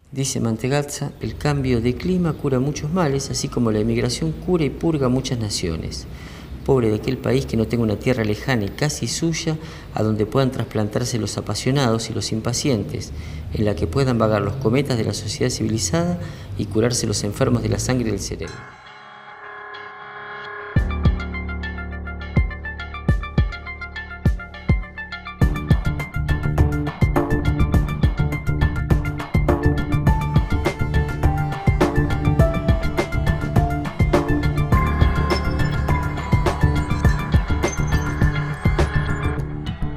Dice Mantegazza, el cambio de clima cura muchos males, así como la emigración cura y purga muchas naciones. Pobre de aquel país que no tenga una tierra lejana y casi suya, a donde puedan trasplantarse los apasionados y los impacientes, en la que puedan vagar los cometas de la sociedad civilizada y curarse los enfermos de la sangre y del cerebro.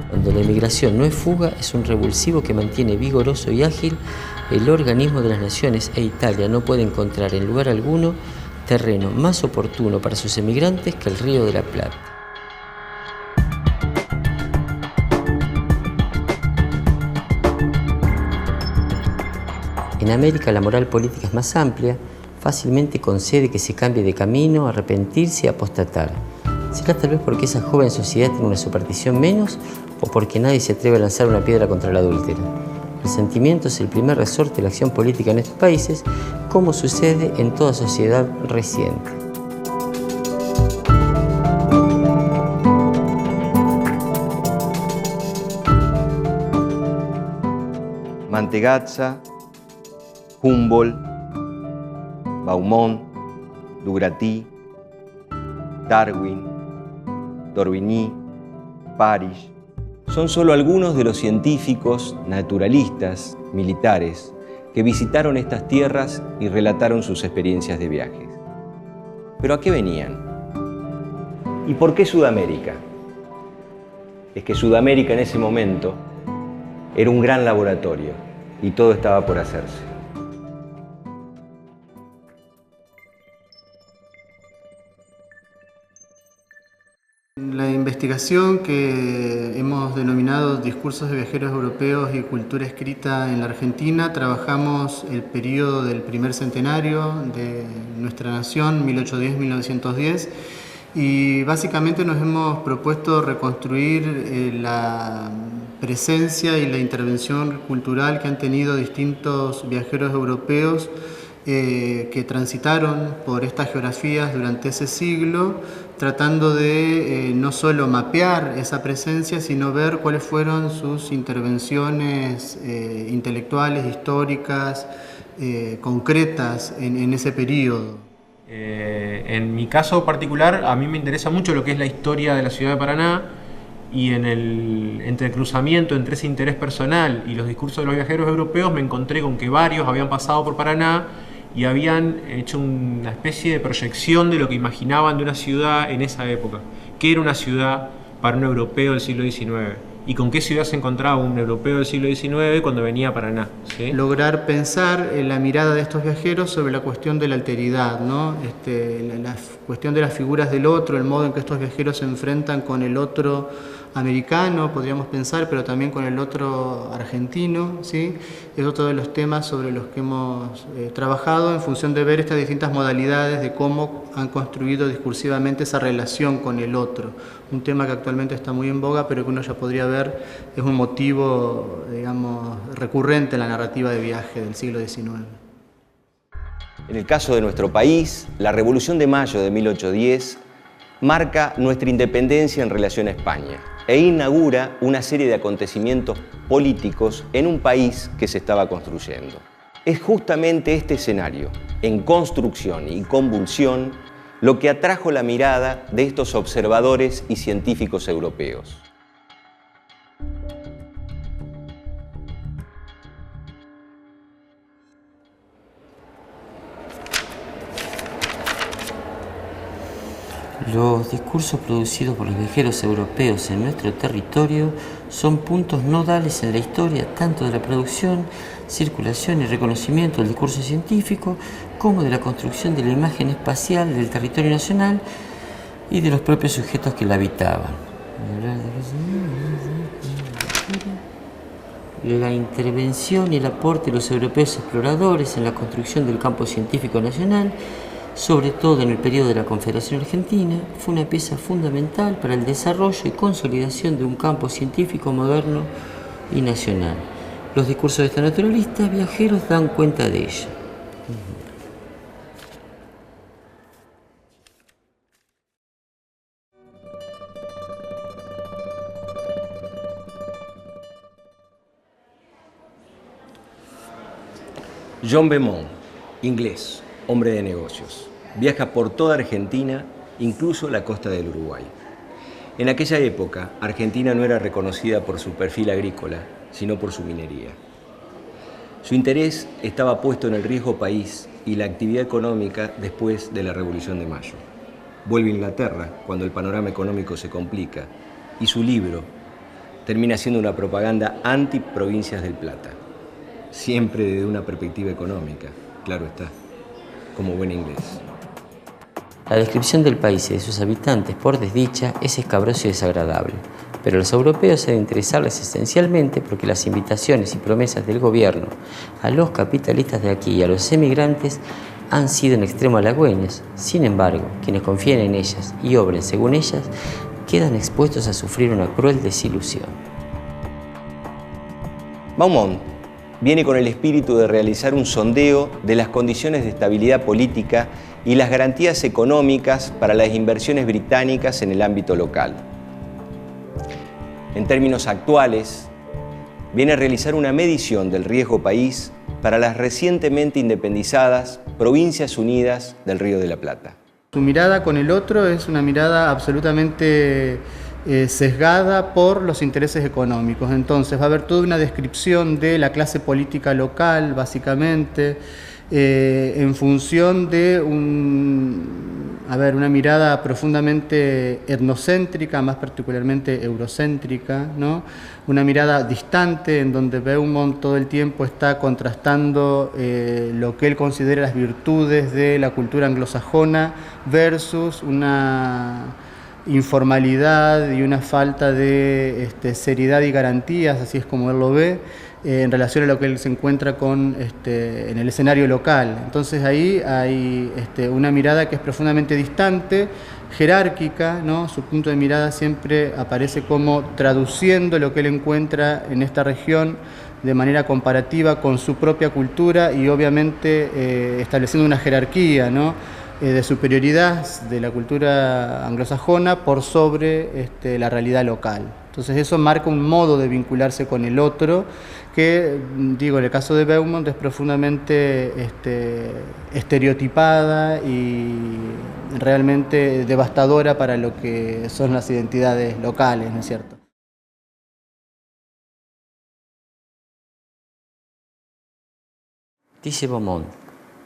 Cuando la emigración no es fuga, es un revulsivo que mantiene vigoroso y ágil el organismo de las naciones, e Italia no puede encontrar en lugar alguno terreno más oportuno para sus emigrantes que el Río de la Plata. En América la moral política es más amplia, fácilmente concede que se cambie de camino, arrepentirse y apostatar. ¿Será tal vez porque esa joven sociedad tiene una superstición menos o porque nadie se atreve a lanzar una piedra contra la adúltera? El sentimiento es el primer resorte de la acción política en estos países, como sucede en toda sociedad reciente. Mantegazza, Humboldt, Beaumont, Dugratí, Darwin, d'Orbigny, Parrish, son solo algunos de los científicos, naturalistas, militares que visitaron estas tierras y relataron sus experiencias de viajes. ¿Pero a qué venían? ¿Y por qué Sudamérica? Es que Sudamérica en ese momento era un gran laboratorio y todo estaba por hacerse. En la investigación que hemos denominado Discursos de Viajeros Europeos y Cultura Escrita en la Argentina, trabajamos el periodo del primer centenario de nuestra nación, 1810-1910, y básicamente nos hemos propuesto reconstruir la presencia y la intervención cultural que han tenido distintos viajeros europeos que transitaron por estas geografías durante ese siglo, tratando de no solo mapear esa presencia, sino ver cuáles fueron sus intervenciones intelectuales, históricas, concretas en ese periodo. En mi caso particular, a mí me interesa mucho lo que es la historia de la ciudad de Paraná, y entre el cruzamiento entre ese interés personal y los discursos de los viajeros europeos me encontré con que varios habían pasado por Paraná y habían hecho una especie de proyección de lo que imaginaban de una ciudad en esa época. ¿Qué era una ciudad para un europeo del siglo XIX? ¿Y con qué ciudad se encontraba un europeo del siglo XIX cuando venía a Paraná? ¿Sí? Lograr pensar la mirada de estos viajeros sobre la cuestión de la alteridad, ¿no? La cuestión de las figuras del otro, el modo en que estos viajeros se enfrentan con el otro americano, podríamos pensar, pero también con el otro argentino, ¿sí? Es otro de los temas sobre los que hemos trabajado en función de ver estas distintas modalidades de cómo han construido discursivamente esa relación con el otro. Un tema que actualmente está muy en boga, pero que uno ya podría ver es un motivo, digamos, recurrente en la narrativa de viaje del siglo XIX. En el caso de nuestro país, la Revolución de Mayo de 1810 marca nuestra independencia en relación a España e inaugura una serie de acontecimientos políticos en un país que se estaba construyendo. Es justamente este escenario, en construcción y convulsión, lo que atrajo la mirada de estos observadores y científicos europeos. Los discursos producidos por los viajeros europeos en nuestro territorio son puntos nodales en la historia tanto de la producción, circulación y reconocimiento del discurso científico como de la construcción de la imagen espacial del territorio nacional y de los propios sujetos que la habitaban. La intervención y el aporte de los europeos exploradores en la construcción del campo científico nacional, sobre todo en el periodo de la Confederación Argentina, fue una pieza fundamental para el desarrollo y consolidación de un campo científico moderno y nacional. Los discursos de estos naturalistas viajeros dan cuenta de ello. John Beaumont, inglés, hombre de negocios, viaja por toda Argentina, incluso la costa del Uruguay. En aquella época, Argentina no era reconocida por su perfil agrícola, sino por su minería. Su interés estaba puesto en el riesgo país y la actividad económica después de la Revolución de Mayo. Vuelve a Inglaterra cuando el panorama económico se complica y su libro termina siendo una propaganda anti-Provincias del Plata. Siempre desde una perspectiva económica, claro está, como buen inglés. La descripción del país y de sus habitantes, por desdicha, es escabrosa y desagradable, pero a los europeos ha de interesarles esencialmente porque las invitaciones y promesas del gobierno a los capitalistas de aquí y a los emigrantes han sido en extremo halagüeñas. Sin embargo, quienes confíen en ellas y obren según ellas, quedan expuestos a sufrir una cruel desilusión. Beaumont viene con el espíritu de realizar un sondeo de las condiciones de estabilidad política y las garantías económicas para las inversiones británicas en el ámbito local. En términos actuales, viene a realizar una medición del riesgo país para las recientemente independizadas Provincias Unidas del Río de la Plata. Su mirada con el otro es una mirada absolutamente sesgada por los intereses económicos. Entonces va a haber toda una descripción de la clase política local, básicamente, en función de una mirada profundamente etnocéntrica, más particularmente eurocéntrica, ¿no? Una mirada distante en donde Beaumont todo el tiempo está contrastando lo que él considera las virtudes de la cultura anglosajona versus una informalidad y una falta de seriedad y garantías, así es como él lo ve, en relación a lo que él se encuentra en el escenario local. Entonces ahí hay una mirada que es profundamente distante, jerárquica, ¿no? Su punto de mirada siempre aparece como traduciendo lo que él encuentra en esta región de manera comparativa con su propia cultura y obviamente estableciendo una jerarquía, ¿no? De superioridad de la cultura anglosajona por sobre la realidad local. Entonces eso marca un modo de vincularse con el otro que, digo, en el caso de Beaumont es profundamente estereotipada y realmente devastadora para lo que son las identidades locales, ¿no es cierto? Dice Beaumont,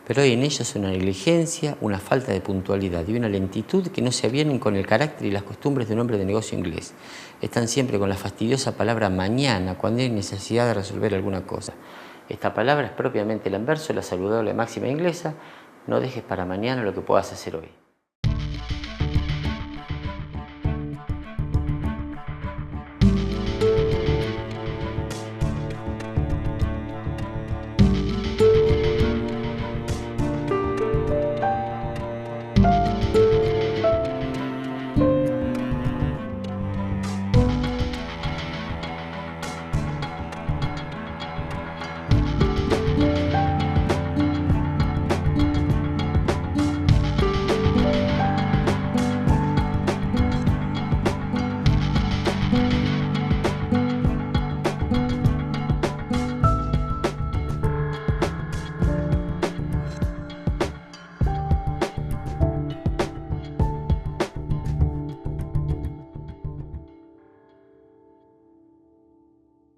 pero hay en ellos una negligencia, una falta de puntualidad y una lentitud que no se avienen con el carácter y las costumbres de un hombre de negocio inglés. Están siempre con la fastidiosa palabra mañana cuando hay necesidad de resolver alguna cosa. Esta palabra es propiamente el anverso de la saludable máxima inglesa: no dejes para mañana lo que puedas hacer hoy.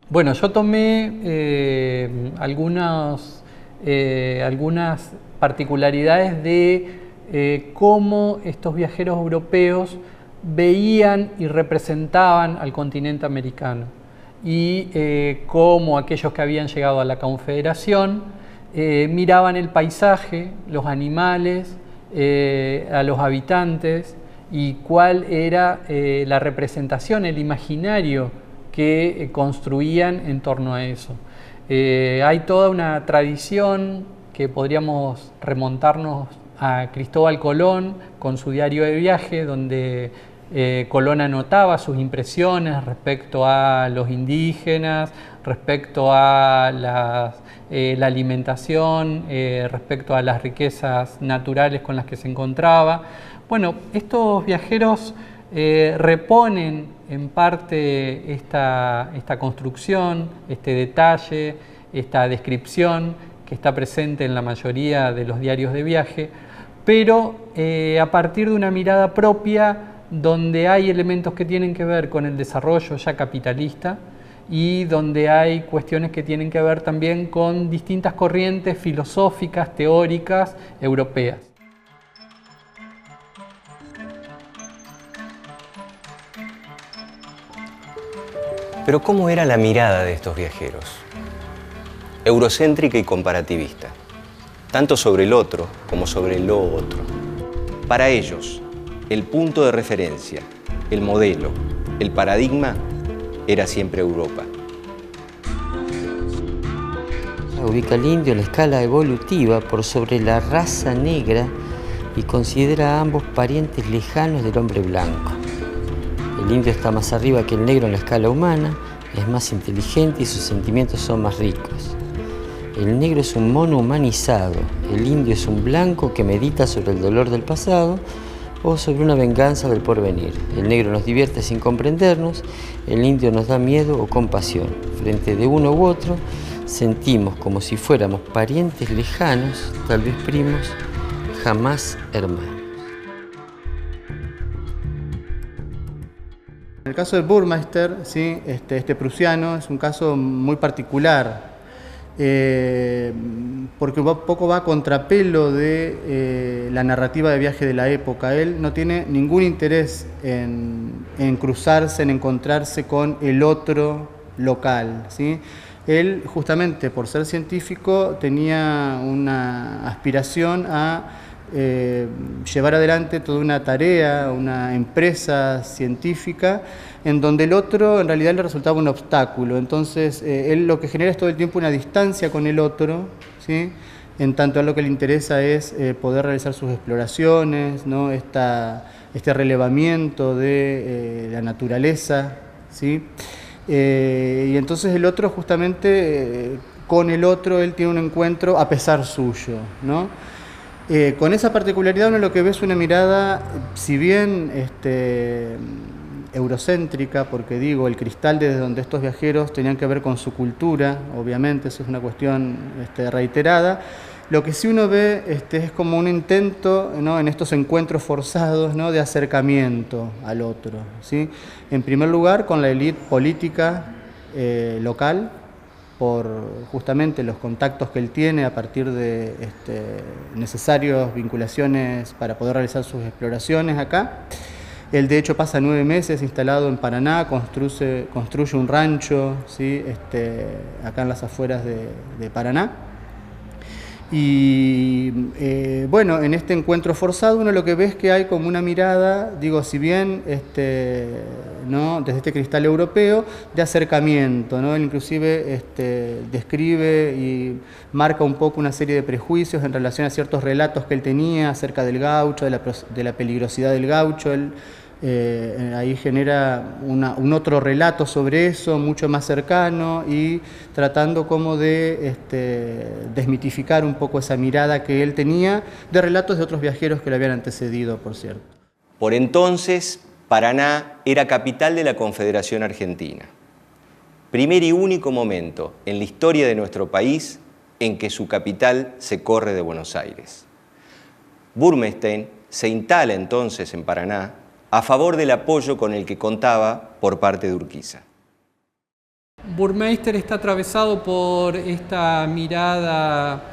Bueno, yo tomé algunas particularidades de cómo estos viajeros europeos veían y representaban al continente americano y cómo aquellos que habían llegado a la Confederación miraban el paisaje, los animales, a los habitantes y cuál era la representación, el imaginario que construían en torno a eso. Hay toda una tradición que podríamos remontarnos a Cristóbal Colón con su diario de viaje, donde Colón anotaba sus impresiones respecto a los indígenas, respecto a la alimentación, respecto a las riquezas naturales con las que se encontraba. Bueno, estos viajeros reponen en parte esta construcción, este detalle, esta descripción que está presente en la mayoría de los diarios de viaje, pero a partir de una mirada propia donde hay elementos que tienen que ver con el desarrollo ya capitalista y donde hay cuestiones que tienen que ver también con distintas corrientes filosóficas, teóricas, europeas. Pero ¿cómo era la mirada de estos viajeros? Eurocéntrica y comparativista, tanto sobre el otro como sobre lo otro. Para ellos, el punto de referencia, el modelo, el paradigma, era siempre Europa. Ubica al indio en la escala evolutiva por sobre la raza negra y considera a ambos parientes lejanos del hombre blanco. El indio está más arriba que el negro en la escala humana, es más inteligente y sus sentimientos son más ricos. El negro es un mono humanizado, el indio es un blanco que medita sobre el dolor del pasado o sobre una venganza del porvenir. El negro nos divierte sin comprendernos, el indio nos da miedo o compasión. Frente de uno u otro, sentimos como si fuéramos parientes lejanos, tal vez primos, jamás hermanos. En el caso de Burmeister, ¿sí? este prusiano es un caso muy particular, porque un poco va a contrapelo de la narrativa de viaje de la época. Él no tiene ningún interés en cruzarse, en encontrarse con el otro local, ¿sí? Él, justamente por ser científico, tenía una aspiración a llevar adelante toda una tarea, una empresa científica en donde el otro en realidad le resultaba un obstáculo. Entonces él lo que genera es todo el tiempo una distancia con el otro, ¿sí? En tanto a lo que le interesa es poder realizar sus exploraciones, ¿no? Este relevamiento de la naturaleza, ¿sí? Y entonces el otro justamente con el otro él tiene un encuentro a pesar suyo, ¿no? Con esa particularidad uno lo que ve es una mirada, si bien eurocéntrica, porque digo, el cristal desde donde estos viajeros tenían que ver con su cultura, obviamente, eso es una cuestión reiterada. Lo que sí uno ve es como un intento, ¿no? En estos encuentros forzados, ¿no? De acercamiento al otro, ¿sí? En primer lugar, con la élite política local, por justamente los contactos que él tiene a partir de necesarias vinculaciones para poder realizar sus exploraciones acá. Él de hecho pasa 9 meses instalado en Paraná, construye un rancho, ¿sí? Acá en las afueras de Paraná. Y bueno, en este encuentro forzado uno lo que ve es que hay como una mirada, digo, si bien ¿no? Desde este cristal europeo, de acercamiento, ¿no? Él inclusive describe y marca un poco una serie de prejuicios en relación a ciertos relatos que él tenía acerca del gaucho, de la peligrosidad del gaucho. Él ahí genera un otro relato sobre eso, mucho más cercano, y tratando como de desmitificar un poco esa mirada que él tenía de relatos de otros viajeros que le habían antecedido, por cierto. Por entonces, Paraná era capital de la Confederación Argentina. Primer y único momento en la historia de nuestro país en que su capital se corre de Buenos Aires. Burmeister se instala entonces en Paraná a favor del apoyo con el que contaba por parte de Urquiza. Burmeister está atravesado por esta mirada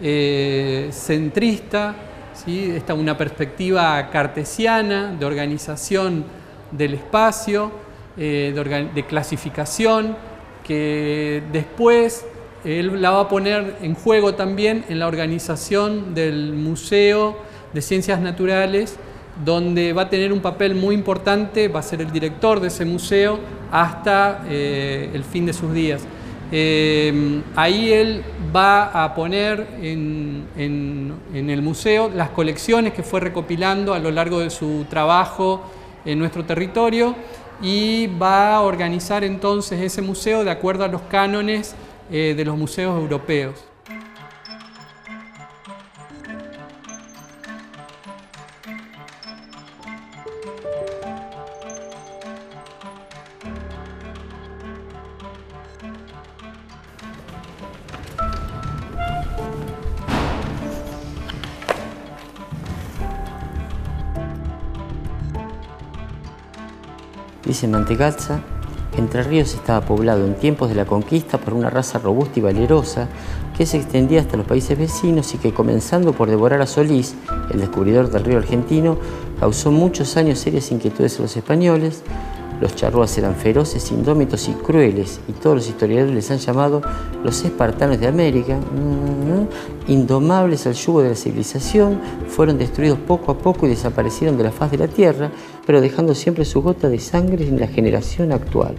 centrista, ¿sí? Una perspectiva cartesiana de organización del espacio, de clasificación, que después él la va a poner en juego también en la organización del Museo de Ciencias Naturales, donde va a tener un papel muy importante, va a ser el director de ese museo hasta el fin de sus días. Ahí él va a poner en el museo las colecciones que fue recopilando a lo largo de su trabajo en nuestro territorio, y va a organizar entonces ese museo de acuerdo a los cánones de los museos europeos. Dice Mantegazza, Entre Ríos estaba poblado en tiempos de la conquista por una raza robusta y valerosa que se extendía hasta los países vecinos y que, comenzando por devorar a Solís, el descubridor del río argentino, causó muchos años serias inquietudes a los españoles. Los charrúas eran feroces, indómitos y crueles, y todos los historiadores les han llamado los espartanos de América. Indomables al yugo de la civilización, fueron destruidos poco a poco y desaparecieron de la faz de la tierra, pero dejando siempre su gota de sangre en la generación actual.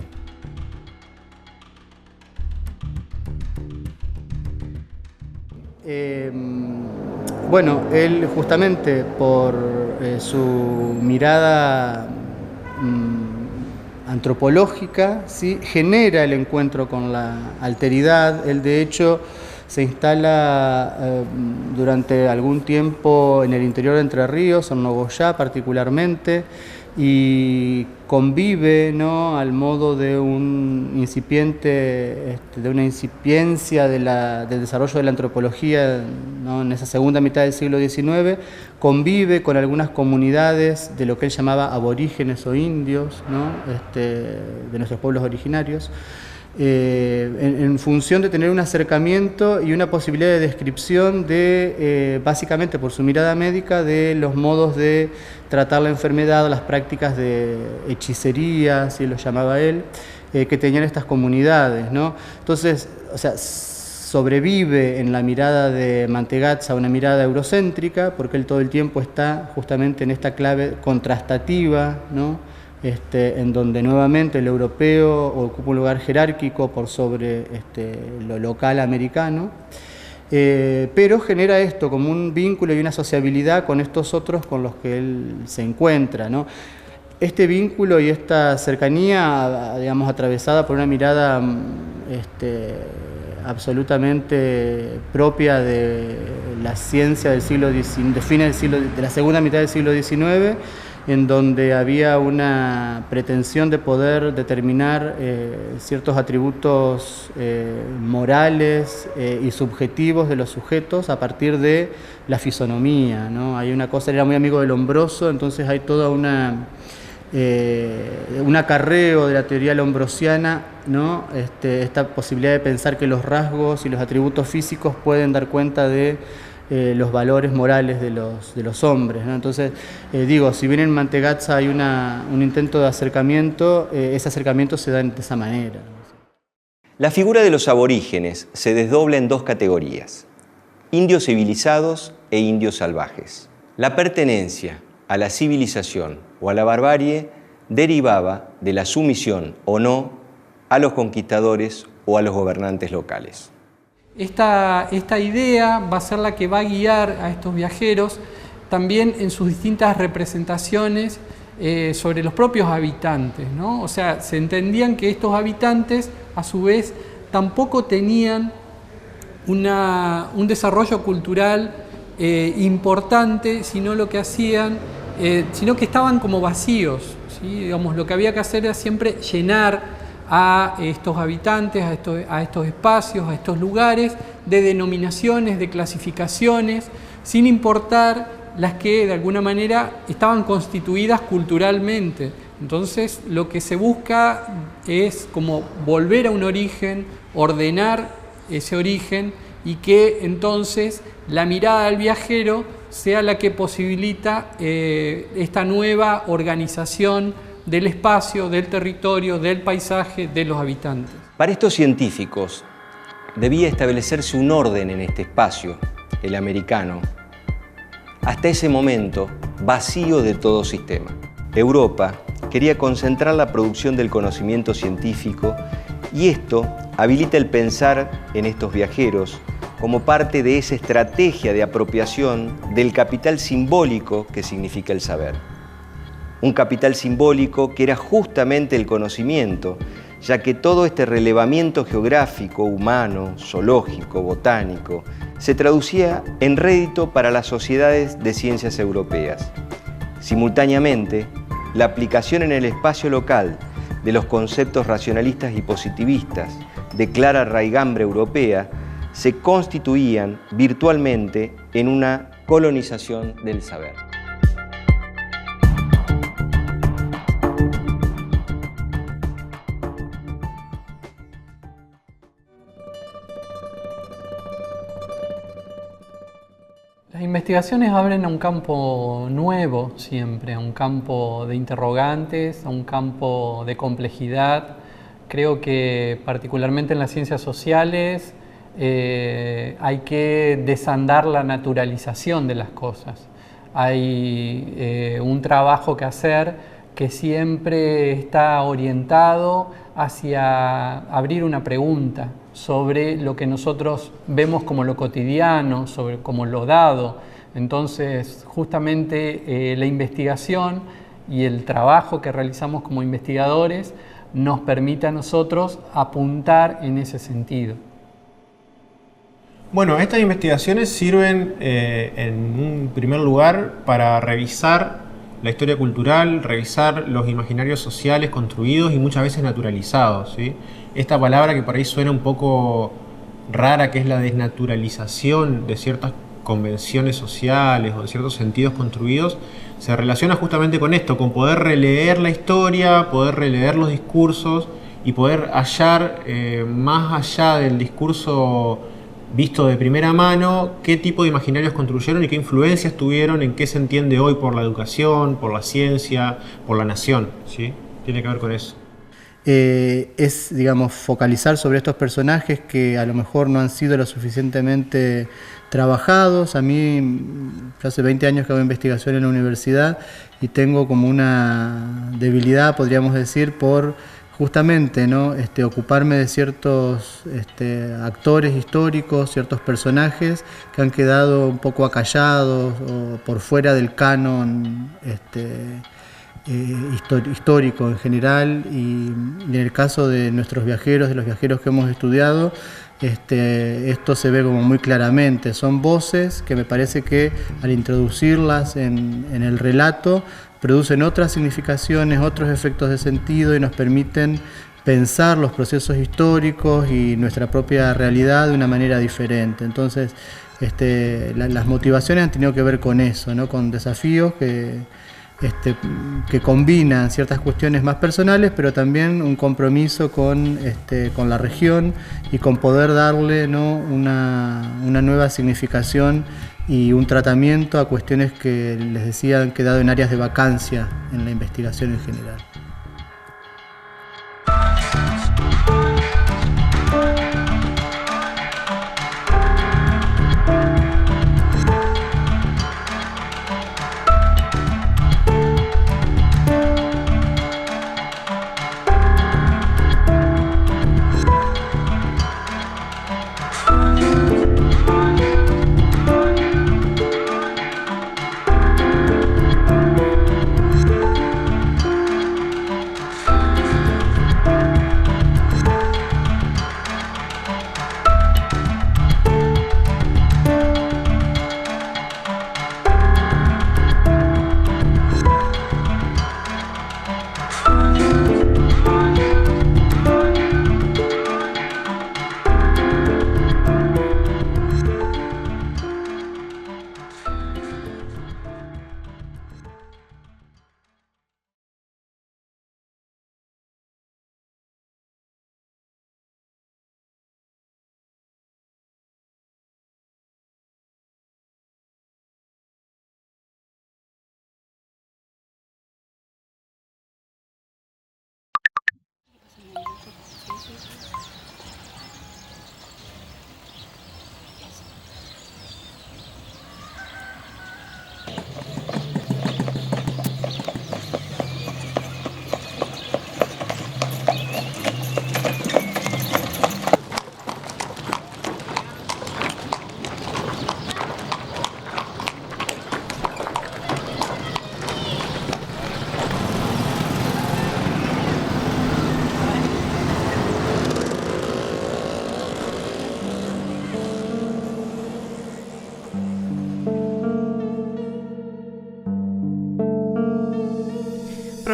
Bueno, él justamente por su mirada antropológica, ¿sí?, genera el encuentro con la alteridad. Él de hecho se instala durante algún tiempo en el interior de Entre Ríos, en Nogoyá particularmente, y convive, ¿no?, al modo de un incipiente, de una incipiencia del desarrollo de la antropología, ¿no?, en esa segunda mitad del siglo XIX, convive con algunas comunidades de lo que él llamaba aborígenes o indios, ¿no?, de nuestros pueblos originarios, en función de tener un acercamiento y una posibilidad de descripción de, básicamente por su mirada médica, de los modos de tratar la enfermedad o las prácticas de hechicería, así lo llamaba él, que tenían estas comunidades, ¿no? Entonces, o sea, sobrevive en la mirada de Mantegazza una mirada eurocéntrica, porque él todo el tiempo está justamente en esta clave contrastativa, ¿no?, en donde nuevamente el europeo ocupa un lugar jerárquico por sobre lo local americano, pero genera esto como un vínculo y una sociabilidad con estos otros con los que él se encuentra, ¿no? Este vínculo y esta cercanía, digamos, atravesada por una mirada absolutamente propia de la ciencia del siglo XIX, de la segunda mitad del siglo XIX, en donde había una pretensión de poder determinar ciertos atributos morales y subjetivos de los sujetos a partir de la fisonomía, ¿no? Hay una cosa, él era muy amigo del Lombroso, entonces hay toda un acarreo de la teoría lombrosiana, ¿no? Esta posibilidad de pensar que los rasgos y los atributos físicos pueden dar cuenta de los valores morales de los hombres, ¿no? Entonces, digo, si bien en Mantegazza hay un intento de acercamiento, ese acercamiento se da de esa manera. La figura de los aborígenes se desdobla en dos categorías: indios civilizados e indios salvajes. La pertenencia a la civilización o a la barbarie derivaba de la sumisión o no a los conquistadores o a los gobernantes locales. Esta idea va a ser la que va a guiar a estos viajeros también en sus distintas representaciones sobre los propios habitantes, ¿no? O sea, se entendían que estos habitantes, a su vez, tampoco tenían un desarrollo cultural importante, sino lo que hacían, sino que estaban como vacíos, ¿sí? Digamos, lo que había que hacer era siempre llenar a estos habitantes, a estos espacios, a estos lugares, de denominaciones, de clasificaciones, sin importar las que de alguna manera estaban constituidas culturalmente. Entonces lo que se busca es como volver a un origen, ordenar ese origen y que entonces la mirada del viajero sea la que posibilita esta nueva organización del espacio, del territorio, del paisaje, de los habitantes. Para estos científicos debía establecerse un orden en este espacio, el americano, hasta ese momento vacío de todo sistema. Europa quería concentrar la producción del conocimiento científico y esto habilita el pensar en estos viajeros como parte de esa estrategia de apropiación del capital simbólico que significa el saber. un capital simbólico que era justamente el conocimiento, ya que todo este relevamiento geográfico, humano, zoológico, botánico, se traducía en rédito para las sociedades de ciencias europeas. Simultáneamente, la aplicación en el espacio local de los conceptos racionalistas y positivistas de clara raigambre europea se constituían virtualmente en una colonización del saber. Las investigaciones abren a un campo nuevo siempre, a un campo de interrogantes, a un campo de complejidad. Creo que particularmente en las ciencias sociales hay que desandar la naturalización de las cosas. Hay un trabajo que hacer que siempre está orientado hacia abrir una pregunta sobre lo que nosotros vemos como lo cotidiano, como lo dado. Entonces, justamente la investigación y el trabajo que realizamos como investigadores nos permite a nosotros apuntar en ese sentido. Bueno, estas investigaciones sirven en un primer lugar para revisar la historia cultural, revisar los imaginarios sociales construidos y muchas veces naturalizados, ¿sí? Esta palabra que por ahí suena un poco rara, que es la desnaturalización de ciertas convenciones sociales o de ciertos sentidos construidos, se relaciona justamente con esto, con poder releer la historia, poder releer los discursos y poder hallar más allá del discurso visto de primera mano, qué tipo de imaginarios construyeron y qué influencias tuvieron en qué se entiende hoy por la educación, por la ciencia, por la nación, ¿sí? Tiene que ver con eso. Es, digamos, focalizar sobre estos personajes que a lo mejor no han sido lo suficientemente trabajados. A mí, yo hace 20 años que hago investigación en la universidad y tengo como una debilidad, podríamos decir, por justamente, ¿no? Ocuparme de ciertos actores históricos, ciertos personajes que han quedado un poco acallados o por fuera del canon histórico en general, y en el caso de nuestros viajeros, de los viajeros que hemos estudiado, esto se ve como muy claramente. Son voces que me parece que al introducirlas en el relato producen otras significaciones, otros efectos de sentido y nos permiten pensar los procesos históricos y nuestra propia realidad de una manera diferente. Entonces, las motivaciones han tenido que ver con eso, ¿no? Con desafíos que combinan ciertas cuestiones más personales, pero también un compromiso con la región y con poder darle, ¿no? una nueva significación y un tratamiento a cuestiones que les decía han quedado en áreas de vacancia en la investigación en general.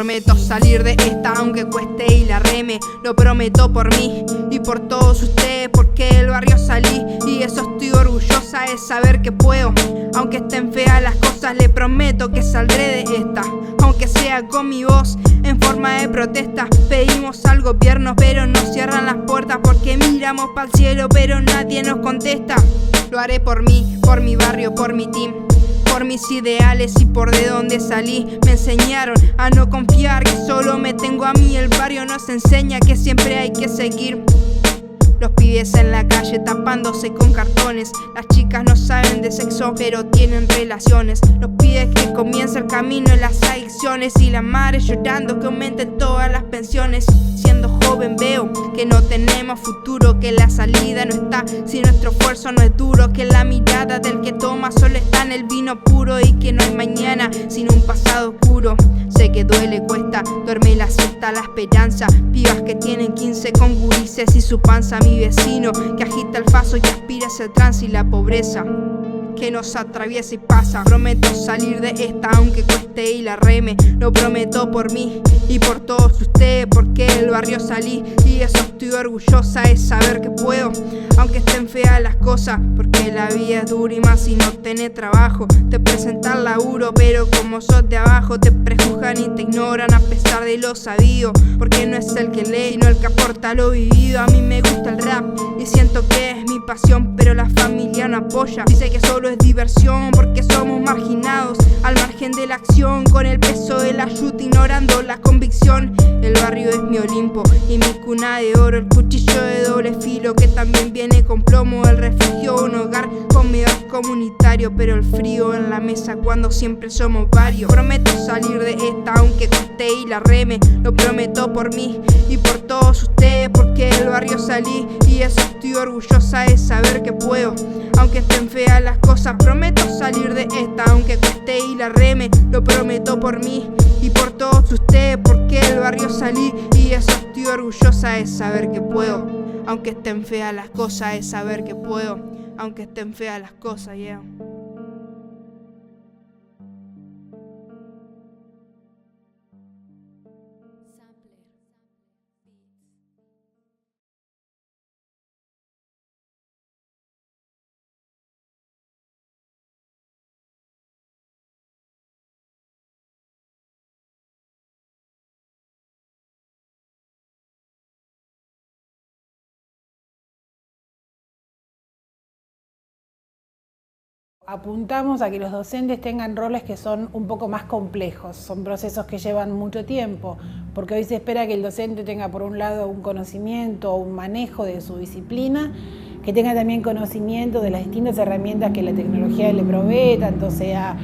Prometo salir de esta aunque cueste y la reme. Lo prometo por mí y por todos ustedes, porque del barrio salí y eso estoy orgullosa de saber que puedo. Aunque estén feas las cosas, le prometo que saldré de esta, aunque sea con mi voz en forma de protesta. Pedimos al gobierno pero nos cierran las puertas, porque miramos para el cielo pero nadie nos contesta. Lo haré por mí, por mi barrio, por mi team, por mis ideales y por de donde salí. Me enseñaron a no confiar, que solo me tengo a mí. El barrio nos enseña que siempre hay que seguir. Los pibes en la calle tapándose con cartones. Las chicas no saben de sexo pero tienen relaciones. Los pibes que comienza el camino en las adicciones, y las madres llorando que aumenten todas las pensiones. Siendo joven veo que no tenemos futuro, que la salida no está si nuestro esfuerzo no es duro, que la mirada del que toma solo está en el vino puro, y que no hay mañana sin un pasado oscuro. Sé que duele, cuesta, duerme la siesta la esperanza. Pibas que tienen 15 con gurises y su panza. Mi vecino que agita el paso y aspira hacia el trance y la pobreza que nos atraviesa y pasa. Prometo salir de esta aunque cueste y la reme. Lo prometo por mí y por todos ustedes, porque del barrio salí y eso estoy orgullosa de saber que puedo. Aunque estén feas las cosas, porque la vida es dura y más si no tenés trabajo. Te presentan laburo pero como sos de abajo te prejuzgan y te ignoran a pesar de lo sabido, porque no es el que lee sino el que aporta lo vivido. A mí me gusta el rap y siento que es mi pasión, pero la familia no apoya. Dice que solo es diversión porque somos marginados al margen de la acción, con el peso de la ayuda ignorando la convicción. El barrio es mi Olimpo y mi cuna de oro, el cuchillo de doble filo que también viene con plomo, el refugio, un hogar comedor comunitario, pero el frío en la mesa cuando siempre somos varios. Prometo salir de esta aunque cueste y la reme. Lo prometo por mí y por todos ustedes, porque del barrio salí y eso estoy orgullosa de saber que puedo. Aunque estén feas las cosas, prometo salir de esta aunque cueste y la reme. Lo prometo por mí y por todos ustedes, porque del barrio salí y eso estoy orgullosa de saber que puedo. Aunque estén feas las cosas, de saber que puedo. Aunque estén feas las cosas, yeah. Apuntamos a que los docentes tengan roles que son un poco más complejos, son procesos que llevan mucho tiempo, porque hoy se espera que el docente tenga por un lado un conocimiento o un manejo de su disciplina, que tenga también conocimiento de las distintas herramientas que la tecnología le provee, tanto sea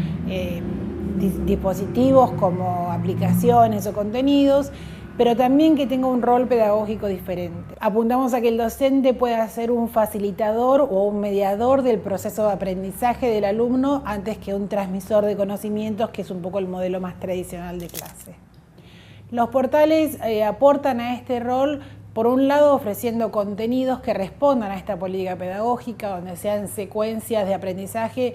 dispositivos como aplicaciones o contenidos, pero también que tenga un rol pedagógico diferente. Apuntamos a que el docente pueda ser un facilitador o un mediador del proceso de aprendizaje del alumno antes que un transmisor de conocimientos, que es un poco el modelo más tradicional de clase. Los portales aportan a este rol, por un lado ofreciendo contenidos que respondan a esta política pedagógica, donde sean secuencias de aprendizaje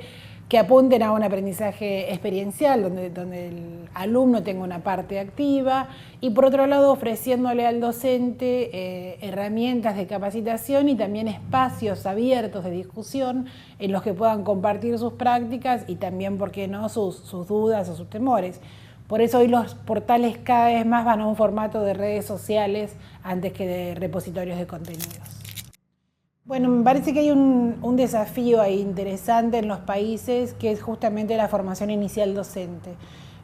que apunten a un aprendizaje experiencial, donde el alumno tenga una parte activa, y por otro lado ofreciéndole al docente herramientas de capacitación y también espacios abiertos de discusión en los que puedan compartir sus prácticas y también, ¿por qué no?, sus dudas o sus temores. Por eso hoy los portales cada vez más van a un formato de redes sociales antes que de repositorios de contenidos. Bueno, me parece que hay un desafío ahí interesante en los países, que es justamente la formación inicial docente.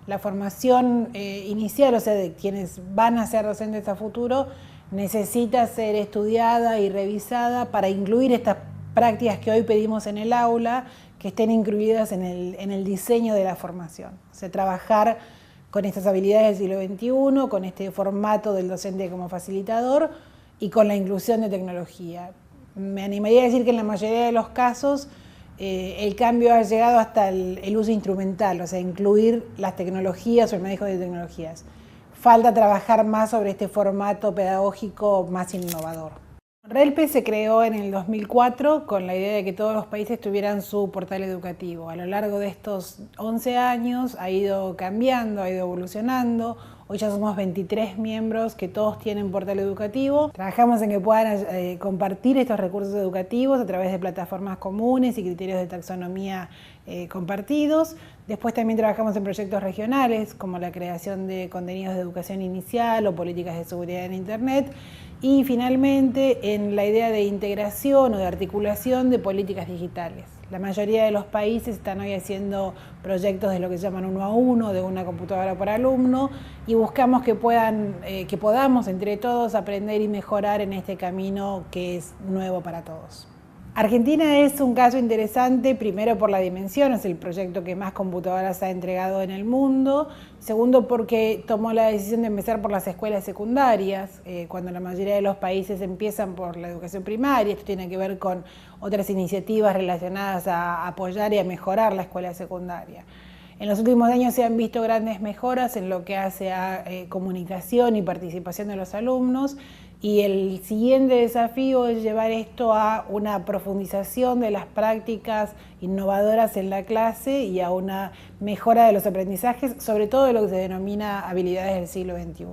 La formación inicial, o sea, de quienes van a ser docentes a futuro, necesita ser estudiada y revisada para incluir estas prácticas que hoy pedimos en el aula, que estén incluidas en el diseño de la formación. O sea, trabajar con estas habilidades del siglo XXI, con este formato del docente como facilitador y con la inclusión de tecnología. Me animaría a decir que en la mayoría de los casos el cambio ha llegado hasta el uso instrumental, o sea, incluir las tecnologías o el manejo de tecnologías. Falta trabajar más sobre este formato pedagógico más innovador. RELPE se creó en el 2004 con la idea de que todos los países tuvieran su portal educativo. A lo largo de estos 11 años ha ido cambiando, ha ido evolucionando. Hoy ya somos 23 miembros que todos tienen portal educativo. Trabajamos en que puedan compartir estos recursos educativos a través de plataformas comunes y criterios de taxonomía compartidos. Después también trabajamos en proyectos regionales como la creación de contenidos de educación inicial o políticas de seguridad en Internet. Y finalmente en la idea de integración o de articulación de políticas digitales. La mayoría de los países están hoy haciendo proyectos de lo que se llaman 1 a 1, de una computadora por alumno, y buscamos que podamos entre todos aprender y mejorar en este camino que es nuevo para todos. Argentina es un caso interesante, primero por la dimensión, es el proyecto que más computadoras ha entregado en el mundo. Segundo, porque tomó la decisión de empezar por las escuelas secundarias, cuando la mayoría de los países empiezan por la educación primaria. Esto tiene que ver con otras iniciativas relacionadas a apoyar y a mejorar la escuela secundaria. En los últimos años se han visto grandes mejoras en lo que hace a comunicación y participación de los alumnos, y el siguiente desafío es llevar esto a una profundización de las prácticas innovadoras en la clase y a una mejora de los aprendizajes, sobre todo de lo que se denomina habilidades del siglo XXI.